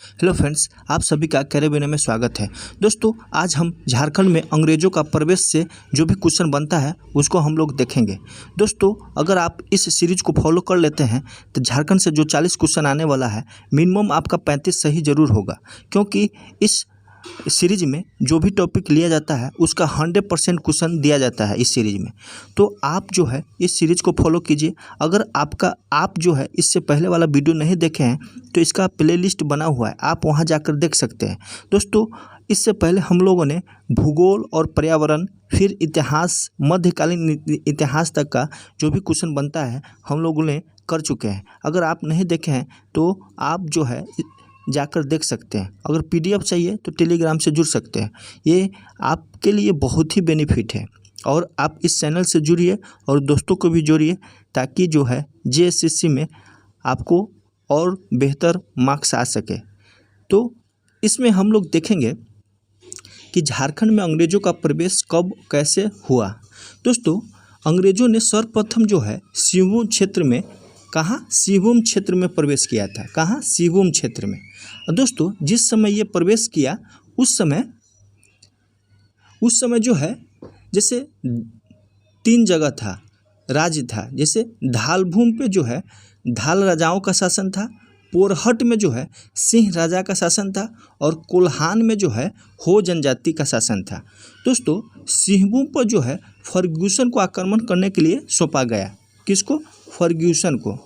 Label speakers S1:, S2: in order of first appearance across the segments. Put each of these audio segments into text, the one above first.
S1: Hello friends, आप सभी का कैरेबिना में स्वागत है। दोस्तों, आज हम झारखंड में अंग्रेज़ों का प्रवेश से जो भी क्वेश्चन बनता है उसको हम लोग देखेंगे। दोस्तों, अगर आप इस सीरीज़ को फॉलो कर लेते हैं तो झारखंड से जो 40 क्वेश्चन आने वाला है, मिनिमम आपका 35 सही ज़रूर होगा, क्योंकि इस सीरीज में जो भी टॉपिक लिया जाता है उसका 100% क्वेश्चन दिया जाता है इस सीरीज में। तो आप जो है इस सीरीज को फॉलो कीजिए। अगर आप जो है इससे पहले वाला वीडियो नहीं देखे हैं तो इसका प्लेलिस्ट बना हुआ है, आप वहां जाकर देख सकते हैं। दोस्तों, इससे पहले हम लोगों ने भूगोल और पर्यावरण, फिर इतिहास, मध्यकालीन इतिहास तक का जो भी क्वेश्चन बनता है हम लोगों ने कर चुके हैं। अगर आप नहीं देखे हैं तो आप जो है जाकर देख सकते हैं। अगर पीडीएफ चाहिए तो टेलीग्राम से जुड़ सकते हैं। ये आपके लिए बहुत ही बेनिफिट है और आप इस चैनल से जुड़िए और दोस्तों को भी जोड़िए, ताकि जो है जेएसएससी में आपको और बेहतर मार्क्स आ सके। तो इसमें हम लोग देखेंगे कि झारखंड में अंग्रेज़ों का प्रवेश कब कैसे हुआ। दोस्तों, अंग्रेज़ों ने सर्वप्रथम जो है सिंहभूम क्षेत्र में, कहाँ, सिंहभूम क्षेत्र में प्रवेश किया था। कहाँ, सिंहभूम क्षेत्र में। दोस्तों, जिस समय ये प्रवेश किया उस समय जो है जैसे 3 जगह था, राज्य था। जैसे धालभूम पे जो है धाल राजाओं का शासन था, पोरहट में जो है सिंह राजा का शासन था और कोल्हान में जो है हो जनजाति का शासन था। दोस्तों, सिंहभूम पर जो है फर्ग्यूसन को आक्रमण करने के लिए सौंपा गया। किसको? फर्ग्यूसन को।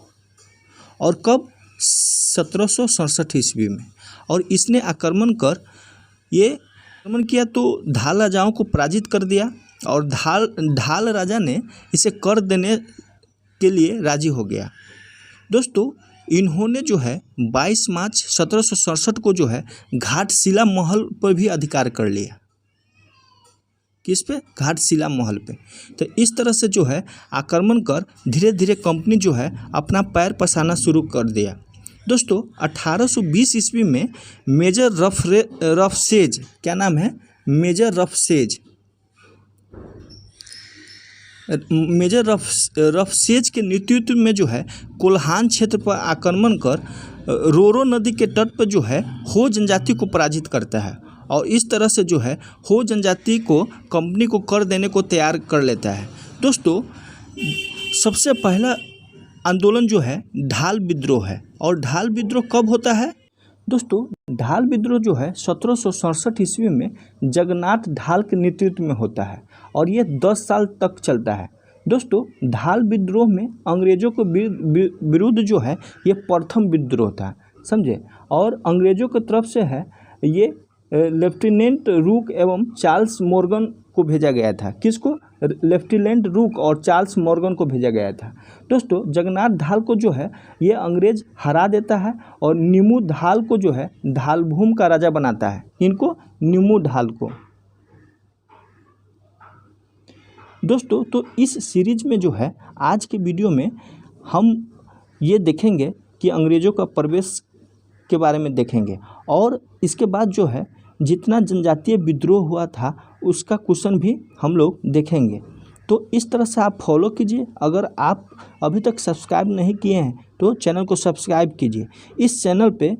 S1: और कब? 1767 ईस्वी में। और इसने आक्रमण किया तो धाल राजाओं को पराजित कर दिया और धाल राजा ने इसे कर देने के लिए राजी हो गया। दोस्तों, इन्होंने जो है 22 मार्च 1767 को जो है घाटशिला महल पर भी अधिकार कर लिया। किस पे? घाटशिला महल पे। तो इस तरह से जो है आक्रमण कर धीरे धीरे कंपनी जो है अपना पैर पसारना शुरू कर दिया। दोस्तों, 1820 ईस्वी में मेजर रफसेज, क्या नाम है? मेजर रफसेज के नेतृत्व में जो है कोल्हान क्षेत्र पर आक्रमण कर रोरो नदी के तट पर जो है हो जनजाति को पराजित करता है और इस तरह से जो है हो जनजाति को कंपनी को कर देने को तैयार कर लेता है। दोस्तों, सबसे पहला आंदोलन जो है ढाल विद्रोह है। और ढाल विद्रोह कब होता है? दोस्तों, ढाल विद्रोह जो है 1767 ईस्वी में जगन्नाथ ढाल के नेतृत्व में होता है और ये 10 साल तक चलता है। दोस्तों, ढाल विद्रोह में अंग्रेज़ों के विरुद्ध जो है ये प्रथम विद्रोह था, समझे। और अंग्रेज़ों की तरफ से है ये लेफ्टिनेंट रूक एवं चार्ल्स मॉर्गन को भेजा गया था। किसको? लेफ्टिनेंट रूक और चार्ल्स मॉर्गन को भेजा गया था। दोस्तों, जगन्नाथ ढाल को जो है ये अंग्रेज हरा देता है और नीमू ढाल को जो है धालभूम का राजा बनाता है। इनको, नीमू ढाल को। दोस्तों, तो इस सीरीज में जो है आज के वीडियो में हम ये देखेंगे कि अंग्रेज़ों का प्रवेश के बारे में देखेंगे और इसके बाद जो है जितना जनजातीय विद्रोह हुआ था उसका क्वेश्चन भी हम लोग देखेंगे। तो इस तरह से आप फॉलो कीजिए। अगर आप अभी तक सब्सक्राइब नहीं किए हैं तो चैनल को सब्सक्राइब कीजिए। इस चैनल पे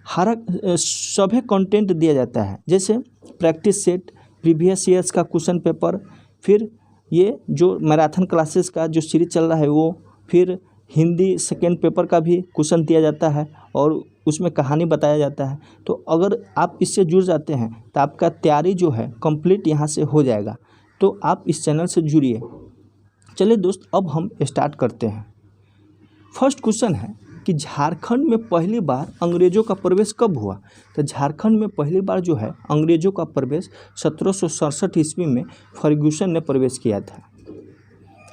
S1: हर सभी कंटेंट दिया जाता है, जैसे प्रैक्टिस सेट, प्रीवियस ईयर्स का क्वेश्चन पेपर, फिर ये जो मैराथन क्लासेस का जो सीरीज चल रहा है वो, फिर हिंदी सेकेंड पेपर का भी क्वेश्चन दिया जाता है और उसमें कहानी बताया जाता है। तो अगर आप इससे जुड़ जाते हैं तो आपका तैयारी जो है कंप्लीट यहाँ से हो जाएगा। तो आप इस चैनल से जुड़िए। चलिए दोस्त, अब हम स्टार्ट करते हैं। फर्स्ट क्वेश्चन है कि झारखंड में पहली बार अंग्रेज़ों का प्रवेश कब हुआ। तो झारखंड में पहली बार जो है अंग्रेज़ों का प्रवेश 1767 ईस्वी में फर्ग्यूसन ने प्रवेश किया था।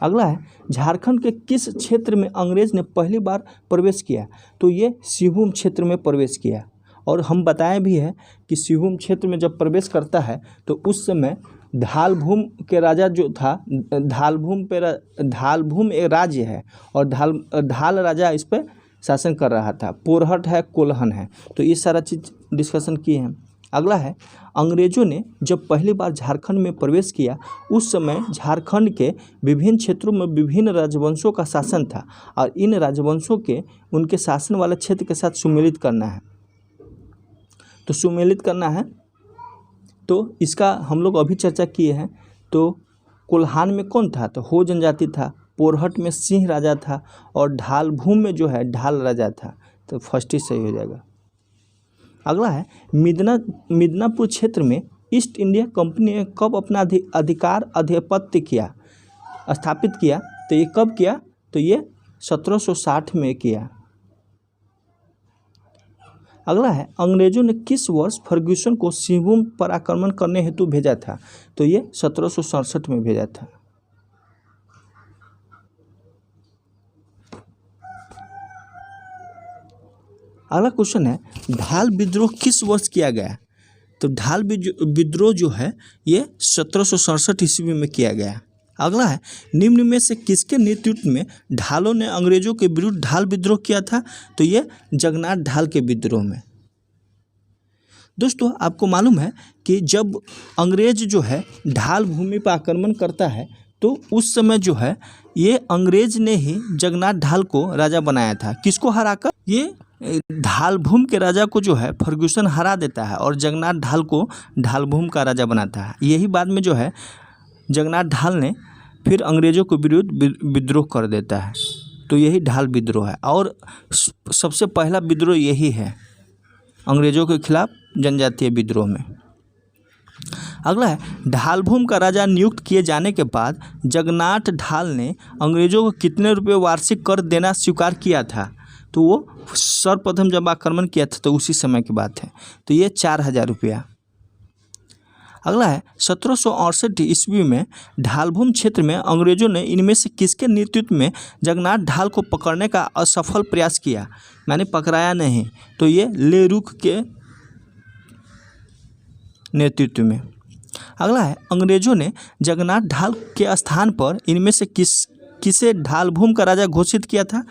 S1: अगला है, झारखंड के किस क्षेत्र में अंग्रेज़ ने पहली बार प्रवेश किया। तो ये सिंहभूम क्षेत्र में प्रवेश किया। और हम बताए भी है कि सिंहभूम क्षेत्र में जब प्रवेश करता है तो उस समय धालभूम के राजा जो था, धालभूम एक राज्य है और धाल राजा इस पर शासन कर रहा था। पोरहट है, कोल्हन है। तो ये सारा चीज़ डिस्कशन किए हैं। अगला है, अंग्रेज़ों ने जब पहली बार झारखंड में प्रवेश किया उस समय झारखंड के विभिन्न क्षेत्रों में विभिन्न राजवंशों का शासन था और इन राजवंशों के उनके शासन वाले क्षेत्र के साथ सुमेलित करना है। तो सुमेलित करना है। तो इसका हम लोग अभी चर्चा किए हैं। तो कोल्हान में कौन था? तो हो जनजाति था। पोरहट में सिंह राजा था और ढालभूम में जो है ढाल राजा था। तो फर्स्ट ही सही हो जाएगा। अगला है मिदनापुर क्षेत्र में ईस्ट इंडिया कंपनी ने कब अपना अधिकार आधिपत्य स्थापित किया? तो ये कब किया? तो ये 1760 में किया। अगला है अंग्रेजों ने किस वर्ष फर्ग्यूसन को सिंहभूम पर आक्रमण करने हेतु भेजा था? तो ये 1767 में भेजा था। अगला क्वेश्चन है ढाल विद्रोह किस वर्ष किया गया? तो ढाल विद्रोह जो है ये 1767 ईस्वी में किया गया। अगला है निम्न में से किसके नेतृत्व में ढालों ने अंग्रेजों के विरुद्ध ढाल विद्रोह किया था? तो ये जगन्नाथ ढाल के विद्रोह में। दोस्तों आपको मालूम है कि जब अंग्रेज जो है ढाल भूमि पर आक्रमण करता है तो उस समय जो है ये अंग्रेज ने ही जगन्नाथ ढाल को राजा बनाया था। किसको हराकर? ये ढालभूम के राजा को जो है फर्ग्यूसन हरा देता है और जगन्नाथ ढाल को ढालभूम का राजा बनाता है। यही बाद में जो है जगन्नाथ ढाल ने फिर अंग्रेजों के विरुद्ध विद्रोह कर देता है। तो यही ढाल विद्रोह है और सबसे पहला विद्रोह यही है अंग्रेजों के खिलाफ जनजातीय विद्रोह में। अगला है ढालभूम का राजा नियुक्त किए जाने के बाद जगन्नाथ ढाल ने अंग्रेजों को कितने रुपये वार्षिक कर देना स्वीकार किया था? तो वो सर्वप्रथम जब आक्रमण किया था तो उसी समय की बात है। तो ये 4000 रुपया। अगला है 1768 ईस्वी में ढालभूम क्षेत्र में अंग्रेजों ने इनमें से किसके नेतृत्व में जगन्नाथ ढाल को पकड़ने का असफल प्रयास किया? मैंने पकड़ाया नहीं। तो ये लेरुक के नेतृत्व में। अगला है अंग्रेजों ने जगन्नाथ ढाल के स्थान पर इनमें से किसे ढालभूम का राजा घोषित किया था?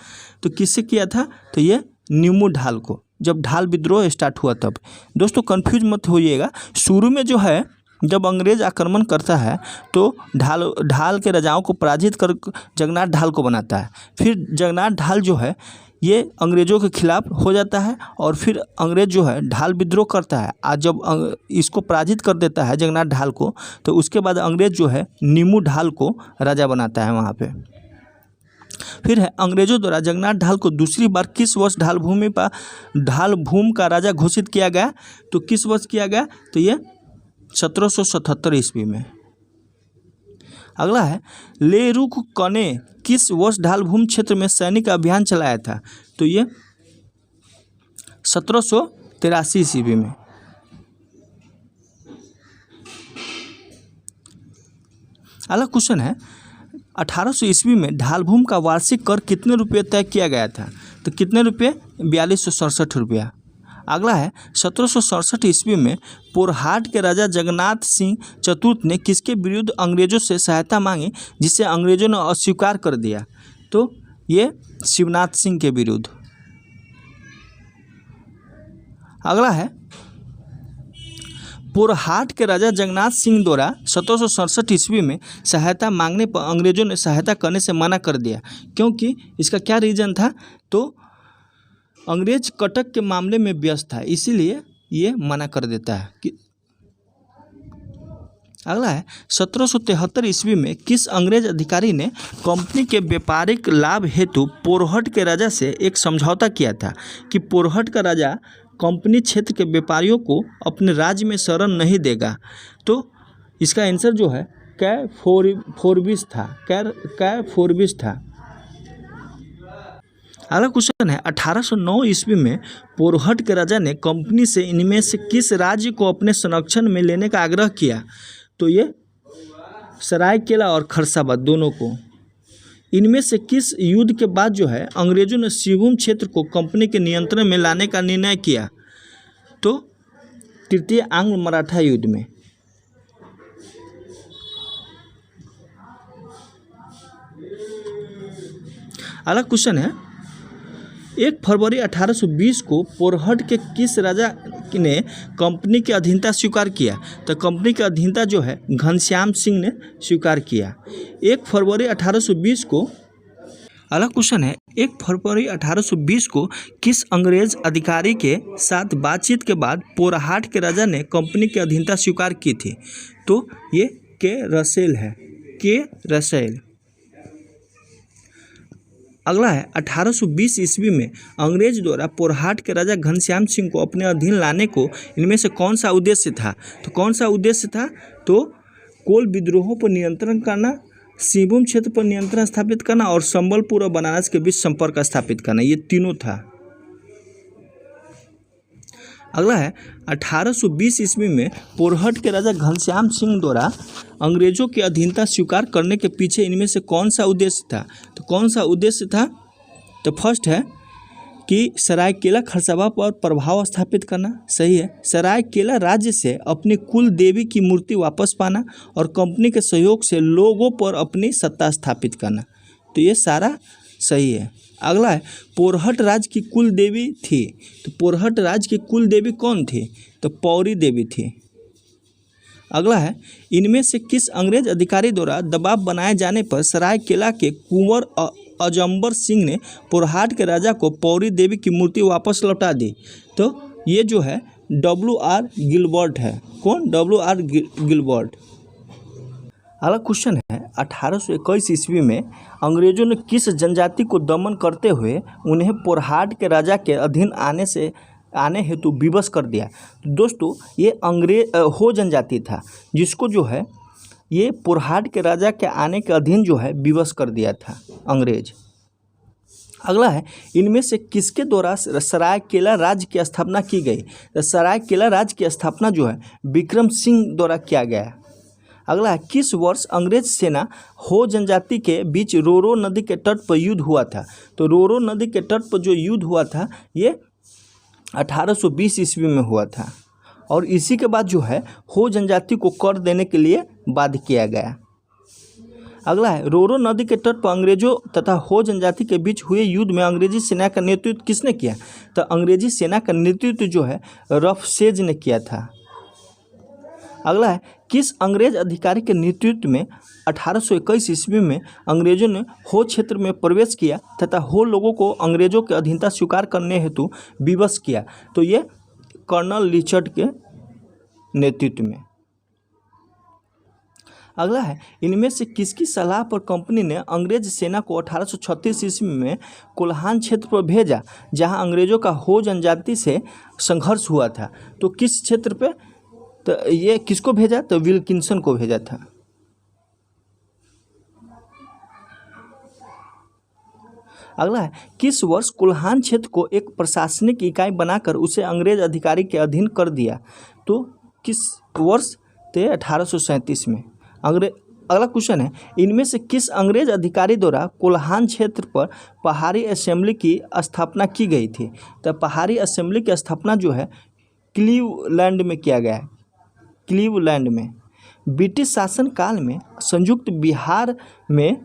S1: तो किससे किया था? तो ये नीमू ढाल को, जब ढाल विद्रोह स्टार्ट हुआ तब। दोस्तों कंफ्यूज मत होइएगा, शुरू में जो है जब अंग्रेज आक्रमण करता है तो ढाल के राजाओं को पराजित कर जगन्नाथ ढाल को बनाता है। फिर जगन्नाथ ढाल जो है ये अंग्रेज़ों के खिलाफ हो जाता है और फिर अंग्रेज़ जो है ढाल विद्रोह करता है। आज जब इसको पराजित कर देता है जगन्नाथ ढाल को, तो उसके बाद अंग्रेज़ जो है नीमू ढाल को राजा बनाता है वहाँ पे। फिर है अंग्रेजों द्वारा जगन्नाथ ढाल को दूसरी बार किस वर्ष ढालभूम का राजा घोषित किया गया? तो किस वर्ष किया गया? तो ये 1777 ईस्वी में। अगला है लेरुक ने किस वर्ष ढालभूम क्षेत्र में सैनिक अभियान चलाया था? तो ये 1783 ईस्वी में। अगला क्वेश्चन है 1800 ईस्वी में ढालभूम का वार्षिक कर कितने रुपये तय किया गया था? तो कितने रुपये? 4267 रुपया। अगला है 1767 ईस्वी में पोरहाट के राजा जगन्नाथ सिंह चतुर्थ ने किसके विरुद्ध अंग्रेजों से सहायता मांगी जिसे अंग्रेजों ने अस्वीकार कर दिया? तो ये शिवनाथ सिंह के विरुद्ध। अगला है पोरहाट के राजा जगन्नाथ सिंह द्वारा 1767 ईस्वी में सहायता मांगने पर अंग्रेजों ने सहायता करने से मना कर दिया, क्योंकि इसका क्या रीज़न था? तो अंग्रेज कटक के मामले में व्यस्त था, इसीलिए ये मना कर देता है कि। अगला है 1773 ईस्वी में किस अंग्रेज अधिकारी ने कंपनी के व्यापारिक लाभ हेतु पोरहट के राजा से एक समझौता किया था कि पोरहट का राजा कंपनी क्षेत्र के व्यापारियों को अपने राज्य में शरण नहीं देगा? तो इसका आंसर जो है फोरबिस था। अगला क्वेश्चन है 1809 ईस्वी में पोरहट के राजा ने कंपनी से इनमें से किस राज्य को अपने संरक्षण में लेने का आग्रह किया? तो ये सरायकेला और खरसाबाद दोनों को। इनमें से किस युद्ध के बाद जो है अंग्रेजों ने सिंहभूम क्षेत्र को कंपनी के नियंत्रण में लाने का निर्णय किया? तो तृतीय आंग्ल मराठा युद्ध में। अगला क्वेश्चन है 1 फरवरी 1820 को पोरहट के किस राजा ने कंपनी की अधीनता स्वीकार किया? तो कंपनी की अधीनता जो है घनश्याम सिंह ने स्वीकार किया। 1 फरवरी 1820 को अगला क्वेश्चन है 1 फरवरी 1820 को किस अंग्रेज अधिकारी के साथ बातचीत के बाद पोरहाट के राजा ने कंपनी की अधीनता स्वीकार की थी? तो ये के रसेल है, के रसेल। अगला है 1820 ईस्वी में अंग्रेज द्वारा पोरहाट के राजा घनश्याम सिंह को अपने अधीन लाने को इनमें से कौन सा उद्देश्य था? तो कौन सा उद्देश्य था? तो कोल विद्रोहों पर नियंत्रण करना, सिंहभूम क्षेत्र पर नियंत्रण स्थापित करना और संबलपुर और बनारस के बीच संपर्क स्थापित करना, ये तीनों था। अगला है 1820 ईस्वी में पोरहट के राजा घनश्याम सिंह द्वारा अंग्रेजों की अधीनता स्वीकार करने के पीछे इनमें से कौन सा उद्देश्य था? तो कौन सा उद्देश्य था? तो फर्स्ट है कि सरायकेला खरसावां पर प्रभाव स्थापित करना, सही है। सरायकेला राज्य से अपनी कुल देवी की मूर्ति वापस पाना और कंपनी के सहयोग से लोगों पर अपनी सत्ता स्थापित करना, तो ये सारा सही है। अगला है पोरहट राज्य की कुल देवी थी, तो पोरहट राज्य की कुल देवी कौन थी? तो पौरी देवी थी। अगला है इनमें से किस अंग्रेज अधिकारी द्वारा दबाव बनाए जाने पर सरायकेला के कुंवर अजम्बर सिंह ने पोरहाट के राजा को पौरी देवी की मूर्ति वापस लौटा दी? तो ये जो है WR गिलबर्ट है। कौन? WR Gilbert. अगला क्वेश्चन है 1821 ईस्वी में अंग्रेजों ने किस जनजाति को दमन करते हुए उन्हें पोरहाट के राजा के अधीन आने हेतु विवश कर दिया? तो दोस्तों ये हो जनजाति था जिसको जो है ये पोरहाट के राजा के आने के अधीन जो है विवश कर दिया था अंग्रेज। अगला है इनमें से किसके द्वारा सरायकेला राज्य की स्थापना की गई? तो सरायकेला राज्य की स्थापना जो है विक्रम सिंह द्वारा किया गया। अगला है किस वर्ष अंग्रेज सेना हो जनजाति के बीच रोरो नदी के तट पर युद्ध हुआ था? तो रोरो नदी के तट पर जो युद्ध हुआ था ये 1820 ईस्वी में हुआ था और इसी के बाद जो है हो जनजाति को कर देने के लिए बाध्य किया गया। अगला है रोरो नदी के तट पर अंग्रेजों तथा हो जनजाति के बीच हुए युद्ध में अंग्रेजी सेना का नेतृत्व किसने किया? तो अंग्रेजी सेना का नेतृत्व जो है रफसेज ने किया था। अगला है किस अंग्रेज अधिकारी के नेतृत्व में 1821 ईस्वी में अंग्रेजों ने हो क्षेत्र में प्रवेश किया तथा हो लोगों को अंग्रेजों के अधीनता स्वीकार करने हेतु विवश किया? तो ये कर्नल रिचर्ड के नेतृत्व में। अगला है इनमें से किसकी सलाह पर कंपनी ने अंग्रेज सेना को 1836 ईस्वी में कोल्हान क्षेत्र पर भेजा जहां अंग्रेजों का हो जनजाति से संघर्ष हुआ था? तो किस क्षेत्र पे? तो ये किसको भेजा? तो विल्किंसन को भेजा था। अगला है किस वर्ष कोल्हान क्षेत्र को एक प्रशासनिक इकाई बनाकर उसे अंग्रेज अधिकारी के अधीन कर दिया? तो किस वर्ष? थे 1837 में। अगला क्वेश्चन है इनमें से किस अंग्रेज अधिकारी द्वारा कोल्हान क्षेत्र पर पहाड़ी असेंबली की स्थापना की गई थी? तो पहाड़ी असेंबली की स्थापना जो है क्लीवलैंड में किया गया है। क्लीवलैंड में ब्रिटिश शासन काल में संयुक्त बिहार में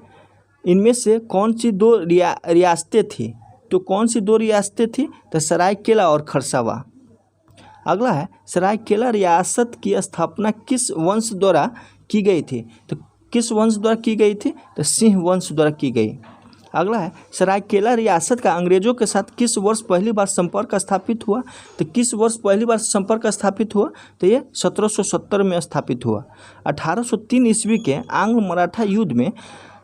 S1: इनमें से कौन सी दो रियासतें थी? तो कौन सी दो रियासतें थी? तो सरायकेला और खरसावां। अगला है सरायकेला रियासत की स्थापना किस वंश द्वारा की गई थी? तो किस वंश द्वारा की गई थी? तो सिंह वंश द्वारा की गई। अगला है सरायकेला रियासत का अंग्रेजों के साथ किस वर्ष पहली बार संपर्क स्थापित हुआ? तो किस वर्ष पहली बार संपर्क स्थापित हुआ? तो ये 1770 में स्थापित हुआ। 1803 ईस्वी के आंग्ल मराठा युद्ध में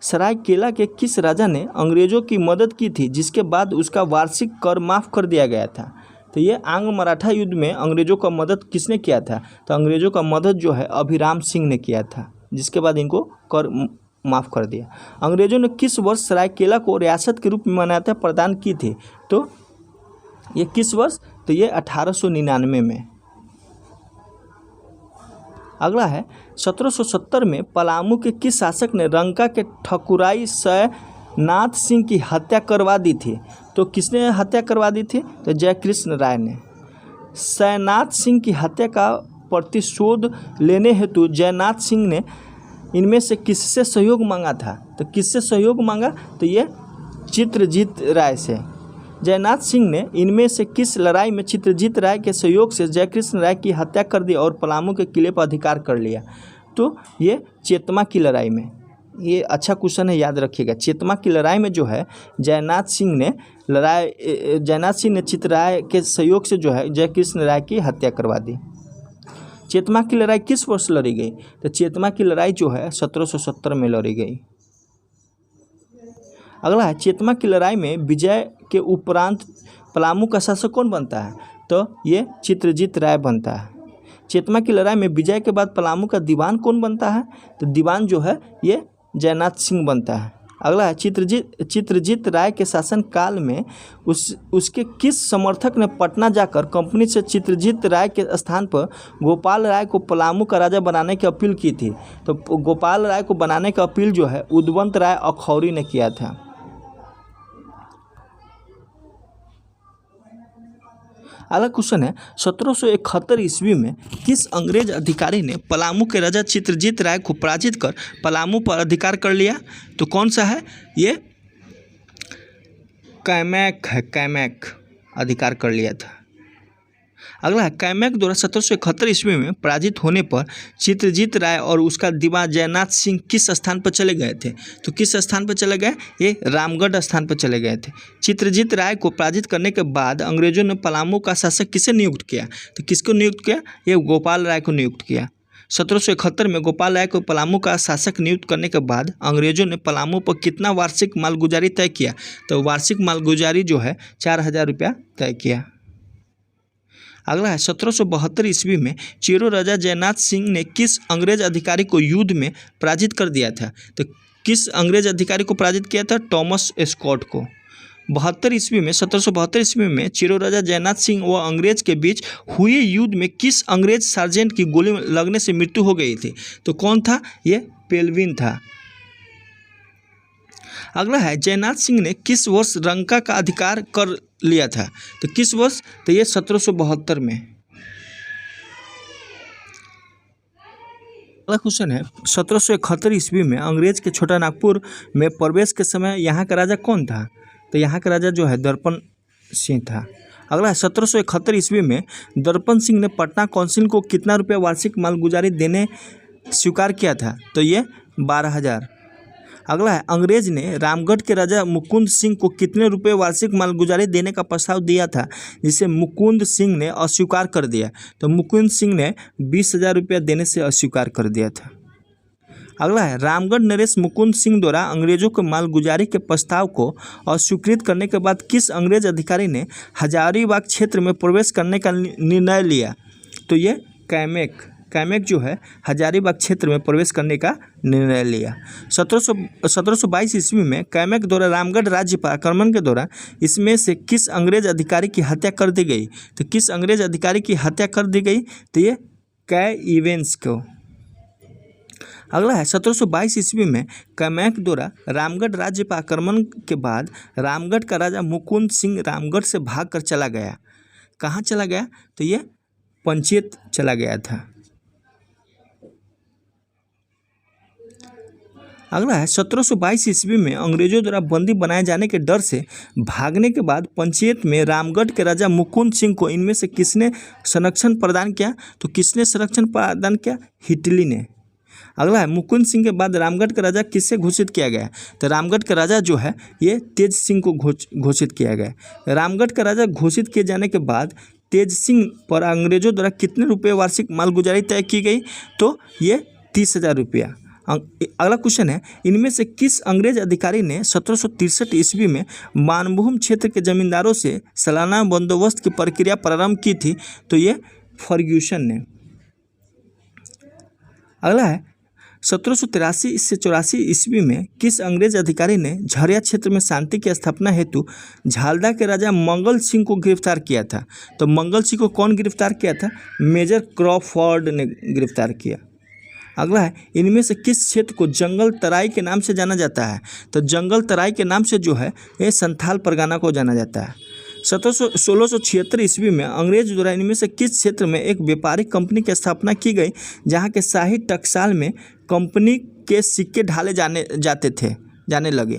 S1: सरायकेला के किस राजा ने अंग्रेजों की मदद की थी जिसके बाद उसका वार्षिक कर माफ़ कर दिया गया था? तो ये आंग्ल मराठा युद्ध में अंग्रेजों का मदद किसने किया था? तो अंग्रेजों का मदद जो है अभिराम सिंह ने किया था जिसके बाद इनको कर माफ़ कर दिया। अंग्रेजों ने किस वर्ष सरायकेला को रियासत के रूप में मान्यता प्रदान की थी? तो ये किस वर्ष? तो ये 1899 में। अगला है 1770 में पलामू के किस शासक ने रंका के ठकुराई सैनाथ सिंह की हत्या करवा दी थी? तो किसने हत्या करवा दी थी? तो जयकृष्ण राय ने। सैनाथ सिंह की हत्या का प्रतिशोध लेने हेतु जयनाथ सिंह ने इनमें से किससे सहयोग मांगा था? तो किससे सहयोग मांगा? तो ये चित्रजीत राय से। जयनाथ सिंह ने इनमें से किस लड़ाई में चित्रजीत राय के सहयोग से जयकृष्ण राय की हत्या कर दी और पलामू के किले पर अधिकार कर लिया? तो ये चेतमा की लड़ाई में। ये अच्छा क्वेश्चन है, याद रखिएगा। चेतमा की लड़ाई में जो है जयनाथ सिंह ने चितराय के सहयोग से जो है जय कृष्ण राय की हत्या करवा दी। चेतमा की लड़ाई किस वर्ष लड़ी गई? तो चेतमा की लड़ाई जो है 1770 में लड़ी गई। अगला है, चेतमा की लड़ाई में विजय के उपरांत पलामू का शासक कौन बनता है? तो ये चित्रजीत राय बनता है। चेतमा की लड़ाई में विजय के बाद पलामू का दीवान कौन बनता है? तो दीवान जो है ये जयनाथ सिंह बनता है। अगला है, चित्रजीत राय के शासन काल में उसके किस समर्थक ने पटना जाकर कंपनी से चित्रजीत राय के स्थान पर गोपाल राय को पलामू का राजा बनाने की अपील की थी? तो गोपाल राय को बनाने की अपील जो है उदवंत राय अखौरी ने किया था। अगला क्वेश्चन है, 1771 ईस्वी में किस अंग्रेज अधिकारी ने पलामू के राजा चित्रजीत राय को पराजित कर पलामू पर अधिकार कर लिया? तो कौन सा है? ये कैमैक अधिकार कर लिया था। अगला है, कैमैक द्वारा 1771 ईस्वी में पराजित होने पर चित्रजीत राय और उसका दीवान जयनाथ सिंह किस स्थान पर चले गए थे? तो किस स्थान पर चले गए? ये रामगढ़ स्थान पर चले गए थे। चित्रजीत राय को पराजित करने के बाद अंग्रेजों ने पलामू का शासक किसे नियुक्त किया? तो किसको नियुक्त किया? ये गोपाल राय को नियुक्त किया। 1771 में गोपाल राय को पलामू का शासक नियुक्त करने के बाद अंग्रेजों ने पलामू पर कितना वार्षिक मालगुजारी तय किया? तो वार्षिक मालगुजारी जो है 4000 रुपया तय किया। अगला है, 1772 ईस्वी में चेरो राजा जयनाथ सिंह ने किस अंग्रेज अधिकारी को युद्ध में पराजित कर दिया था? तो किस अंग्रेज अधिकारी को पराजित किया था? टॉमस स्कॉट को। 1772 ईस्वी में चेरो राजा जयनाथ सिंह व अंग्रेज के बीच हुए युद्ध में किस अंग्रेज सार्जेंट की गोली लगने से मृत्यु हो गई थी? तो कौन था? ये पेलविन था। अगला है, जयनाथ सिंह ने किस वर्ष रंका का अधिकार कर लिया था? तो किस वर्ष? तो ये 1772 में। अगला क्वेश्चन है, 1771 ईस्वी में अंग्रेज के छोटा नागपुर में प्रवेश के समय यहाँ का राजा कौन था? तो यहाँ का राजा जो है दर्पण सिंह था। अगला है, 1771 ईस्वी में दर्पण सिंह ने पटना काउंसिल को कितना रुपया वार्षिक मालगुजारी देने स्वीकार किया था? तो ये 12,000। अगला है, अंग्रेज ने रामगढ़ के राजा मुकुंद सिंह को कितने रुपए वार्षिक मालगुजारी देने का प्रस्ताव दिया था, जिसे मुकुंद सिंह ने अस्वीकार कर दिया? तो मुकुंद सिंह ने 20,000 रुपया देने से अस्वीकार कर दिया था। अगला है, रामगढ़ नरेश मुकुंद सिंह द्वारा अंग्रेजों के मालगुजारी के प्रस्ताव को अस्वीकृत करने के बाद किस अंग्रेज अधिकारी ने हजारीबाग क्षेत्र में प्रवेश करने का निर्णय लिया? तो ये कैमैक जो है हजारीबाग क्षेत्र में प्रवेश करने का निर्णय लिया। 1722 ईस्वी में कैमैक द्वारा रामगढ़ राज्य पर आक्रमण के दौरान इसमें से किस अंग्रेज अधिकारी की हत्या कर दी गई? तो किस अंग्रेज अधिकारी की हत्या कर दी गई? तो ये कै इवेंस को। अगला है, 1722 ईस्वी में कैमैक द्वारा रामगढ़ राज्य पर आक्रमण के बाद रामगढ़ का राजा मुकुंद सिंह रामगढ़ से भागकर चला गया। कहाँ चला गया? तो ये पंचेत चला गया था। अगला है, 1722 ईस्वी में अंग्रेजों द्वारा बंदी बनाए जाने के डर से भागने के बाद पंचायत में रामगढ़ के राजा मुकुंद सिंह को इनमें से किसने संरक्षण प्रदान किया? तो किसने संरक्षण प्रदान किया? हिटली ने। अगला है, मुकुंद सिंह के बाद रामगढ़ का राजा किससे घोषित किया गया? तो रामगढ़ का राजा जो है ये तेज सिंह को घोषित किया गया। रामगढ़ का राजा घोषित किए जाने के बाद तेज सिंह पर अंग्रेजों द्वारा कितने रुपये वार्षिक मालगुजारी तय की गई? तो ये 30,000 रुपया। अगला क्वेश्चन है, इनमें से किस अंग्रेज अधिकारी ने 1763 ईस्वी में मानभूम क्षेत्र के जमींदारों से सालाना बंदोबस्त की प्रक्रिया प्रारंभ की थी? तो ये फर्ग्यूसन ने। अगला है, 1783 से 84 ईस्वी में किस अंग्रेज अधिकारी ने झरिया क्षेत्र में शांति की स्थापना हेतु झालदा के राजा मंगल सिंह को गिरफ्तार किया था? तो मंगल सिंह को कौन गिरफ्तार किया था? मेजर क्रॉफोर्ड ने गिरफ्तार किया। अगला है, इनमें से किस क्षेत्र को जंगल तराई के नाम से जाना जाता है? तो जंगल तराई के नाम से जो है ये संथाल परगना को जाना जाता है। 1676 ईस्वी में अंग्रेज द्वारा इनमें से किस क्षेत्र में एक व्यापारिक कंपनी की स्थापना की गई, जहां के शाही टकसाल में कंपनी के सिक्के ढाले जाने लगे?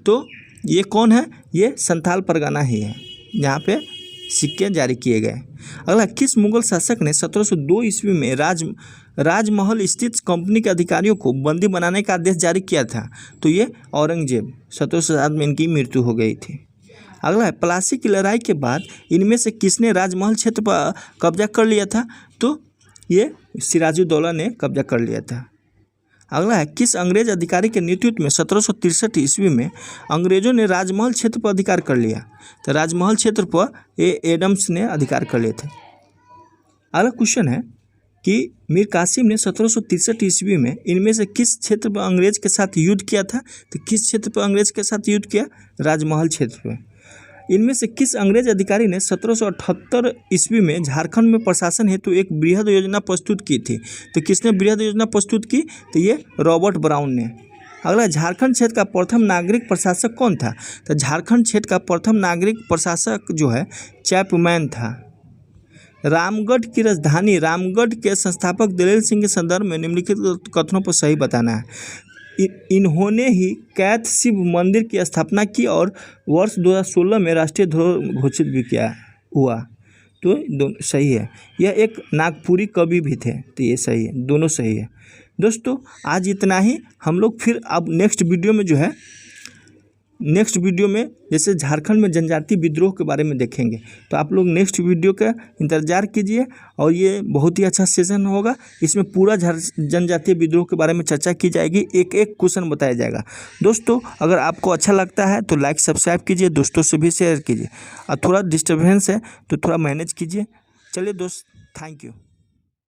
S1: तो ये कौन है? ये संथाल परगना ही है, जहाँ पे सिक्के जारी किए गए। अगला, किस मुगल शासक ने 1702 ईस्वी में राजमहल स्थित कंपनी के अधिकारियों को बंदी बनाने का आदेश जारी किया था? तो ये औरंगजेब। 1707 में इनकी मृत्यु हो गई थी। अगला है, प्लासी की लड़ाई के बाद इनमें से किसने राजमहल क्षेत्र पर कब्जा कर लिया था? तो ये सिराजुद्दौला ने कब्जा कर लिया था। अगला है, किस अंग्रेज अधिकारी के नेतृत्व में 1763 ईस्वी में अंग्रेजों ने राजमहल क्षेत्र पर अधिकार कर लिया? तो राजमहल क्षेत्र पर एडम्स ने अधिकार कर लिए थे। अगला क्वेश्चन है कि मीर कासिम ने 1763 ईस्वी में इनमें से किस क्षेत्र पर अंग्रेज के साथ युद्ध किया था? तो किस क्षेत्र पर अंग्रेज के साथ युद्ध किया? राजमहल क्षेत्र पर। इनमें से किस अंग्रेज अधिकारी ने 1778 ईस्वी में झारखंड में प्रशासन हेतु एक बृहद योजना प्रस्तुत की थी? तो किसने बृहद योजना प्रस्तुत की? तो ये रॉबर्ट ब्राउन ने। अगला, झारखंड क्षेत्र का प्रथम नागरिक प्रशासक कौन था? तो झारखंड क्षेत्र का प्रथम नागरिक प्रशासक जो है चैपमैन था। रामगढ़ की राजधानी रामगढ़ के संस्थापक दलेल सिंह के संदर्भ में निम्नलिखित कथनों पर सही बताना है। इन्होंने ही कैथ शिव मंदिर की स्थापना की और वर्ष 2016 में राष्ट्रीय धरोहर घोषित भी किया हुआ। तो दोनों सही है। यह एक नागपुरी कवि भी थे, तो ये सही है, दोनों सही है। दोस्तों आज इतना ही। हम लोग फिर अब नेक्स्ट वीडियो में जैसे झारखंड में जनजातीय विद्रोह के बारे में देखेंगे, तो आप लोग नेक्स्ट वीडियो का इंतज़ार कीजिए। और ये बहुत ही अच्छा सेशन होगा। इसमें पूरा जनजातीय विद्रोह के बारे में चर्चा की जाएगी, एक एक क्वेश्चन बताया जाएगा। दोस्तों अगर आपको अच्छा लगता है तो लाइक सब्सक्राइब कीजिए, दोस्तों से भी शेयर कीजिए। और थोड़ा डिस्टर्बेंस है तो थोड़ा मैनेज कीजिए। चलिए दोस्त, थैंक यू।